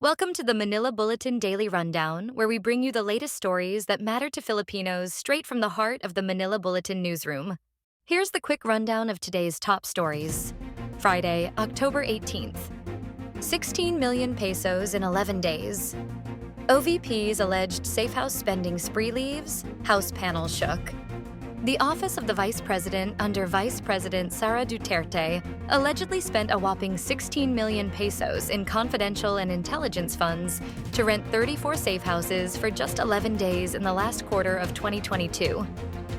Welcome to the Manila Bulletin Daily Rundown, where we bring you the latest stories that matter to Filipinos straight from the heart of the Manila Bulletin newsroom. Here's the quick rundown of today's top stories. Friday, October 18th. 16 million pesos in 11 days. OVP's alleged safehouse spending spree leaves, House panel shook. The office of the Vice President under Vice President Sara Duterte allegedly spent a whopping 16 million pesos in confidential and intelligence funds to rent 34 safe houses for just 11 days in the last quarter of 2022.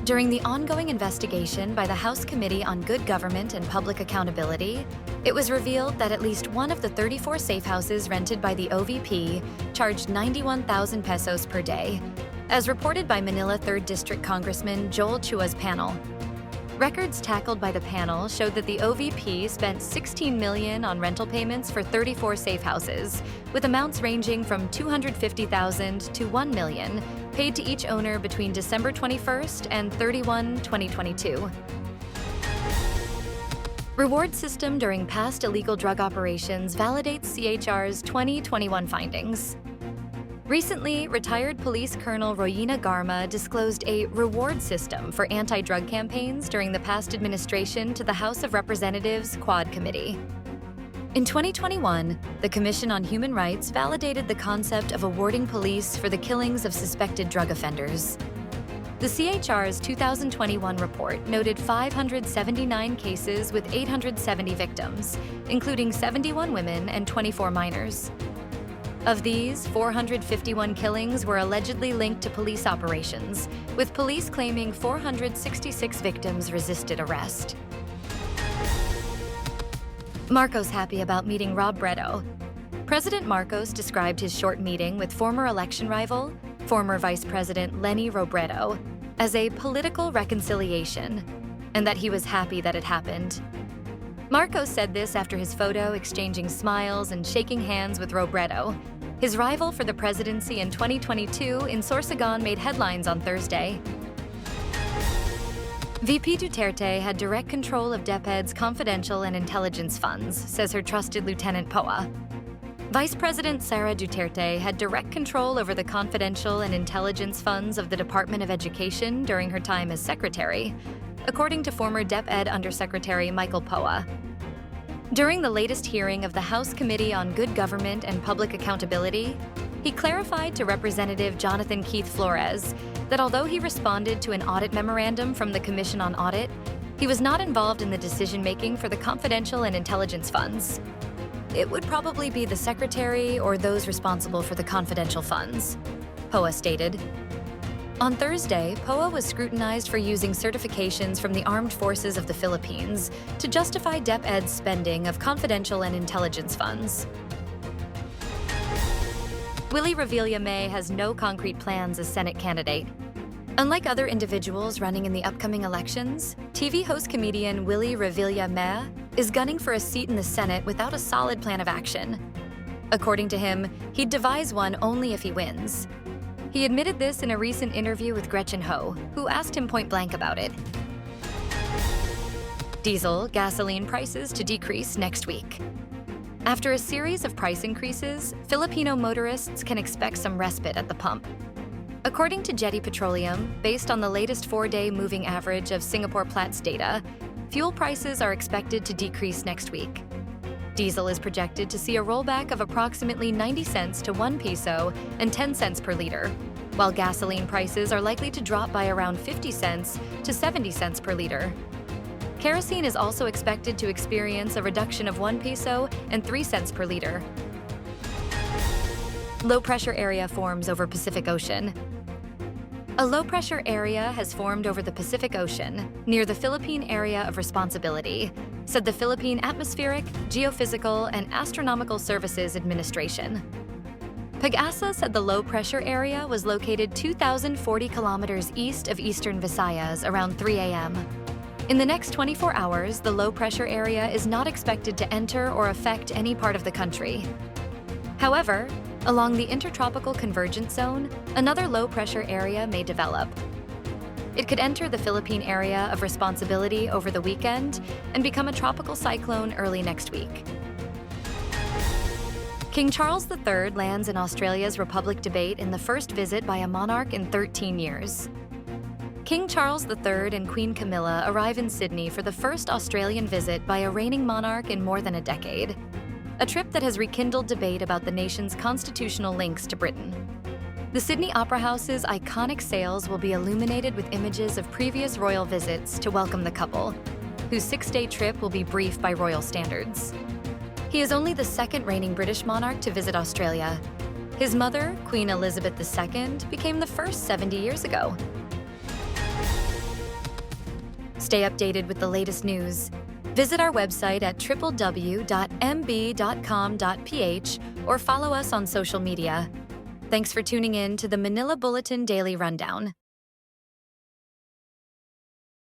During the ongoing investigation by the House Committee on Good Government and Public Accountability, it was revealed that at least one of the 34 safe houses rented by the OVP charged 91,000 pesos per day, as reported by Manila 3rd District Congressman Joel Chua's panel. Records tackled by the panel showed that the OVP spent 16 million on rental payments for 34 safe houses, with amounts ranging from 250,000 to 1 million, paid to each owner between December 21st and 31, 2022. Reward system during past illegal drug operations validates CHR's 2021 findings. Recently, retired Police Colonel Royina Garma disclosed a reward system for anti-drug campaigns during the past administration to the House of Representatives Quad Committee. In 2021, the Commission on Human Rights validated the concept of awarding police for the killings of suspected drug offenders. The CHR's 2021 report noted 579 cases with 870 victims, including 71 women and 24 minors. Of these, 451 killings were allegedly linked to police operations, with police claiming 466 victims resisted arrest. Marcos happy about meeting Robredo. President Marcos described his short meeting with former election rival, former Vice President Leni Robredo, as a political reconciliation, and that he was happy that it happened. Marcos said this after his photo exchanging smiles and shaking hands with Robredo. His rival for the presidency in 2022 in Sorsogon made headlines on Thursday. VP Duterte had direct control of DepEd's confidential and intelligence funds, says her trusted Lieutenant Poa. Vice President Sara Duterte had direct control over the confidential and intelligence funds of the Department of Education during her time as secretary, according to former DepEd Undersecretary Michael Poa. During the latest hearing of the House Committee on Good Government and Public Accountability, he clarified to Representative Jonathan Keith Flores that although he responded to an audit memorandum from the Commission on Audit, he was not involved in the decision-making for the confidential and intelligence funds. It would probably be the secretary or those responsible for the confidential funds, Poa stated. On Thursday, Poa was scrutinized for using certifications from the Armed Forces of the Philippines to justify DepEd's spending of confidential and intelligence funds. Willie Revillame has no concrete plans as Senate candidate. Unlike other individuals running in the upcoming elections, TV host comedian Willie Revillame is gunning for a seat in the Senate without a solid plan of action. According to him, he'd devise one only if he wins. He admitted this in a recent interview with Gretchen Ho, who asked him point-blank about it. Diesel, gasoline prices to decrease next week. After a series of price increases, Filipino motorists can expect some respite at the pump. According to Jetty Petroleum, based on the latest 4-day moving average of Singapore Platts data, fuel prices are expected to decrease next week. Diesel is projected to see a rollback of approximately 90 cents to 1 peso and 10 cents per liter, while gasoline prices are likely to drop by around 50 cents to 70 cents per liter. Kerosene is also expected to experience a reduction of 1 peso and 3 cents per liter. Low-pressure area forms over Pacific Ocean. A low-pressure area has formed over the Pacific Ocean, near the Philippine Area of Responsibility, said the Philippine Atmospheric, Geophysical, and Astronomical Services Administration. PAGASA said the low-pressure area was located 2,040 kilometers east of eastern Visayas around 3 a.m. In the next 24 hours, the low-pressure area is not expected to enter or affect any part of the country. However, along the Intertropical Convergence Zone, another low-pressure area may develop. It could enter the Philippine Area of Responsibility over the weekend and become a tropical cyclone early next week. King Charles III lands in Australia's Republic debate in the first visit by a monarch in 13 years. King Charles III and Queen Camilla arrive in Sydney for the first Australian visit by a reigning monarch in more than a decade, a trip that has rekindled debate about the nation's constitutional links to Britain. The Sydney Opera House's iconic sails will be illuminated with images of previous royal visits to welcome the couple, whose 6-day trip will be brief by royal standards. He is only the second reigning British monarch to visit Australia. His mother, Queen Elizabeth II, became the first 70 years ago. Stay updated with the latest news. Visit our website at www.mb.com.ph or follow us on social media. Thanks for tuning in to the Manila Bulletin Daily Rundown.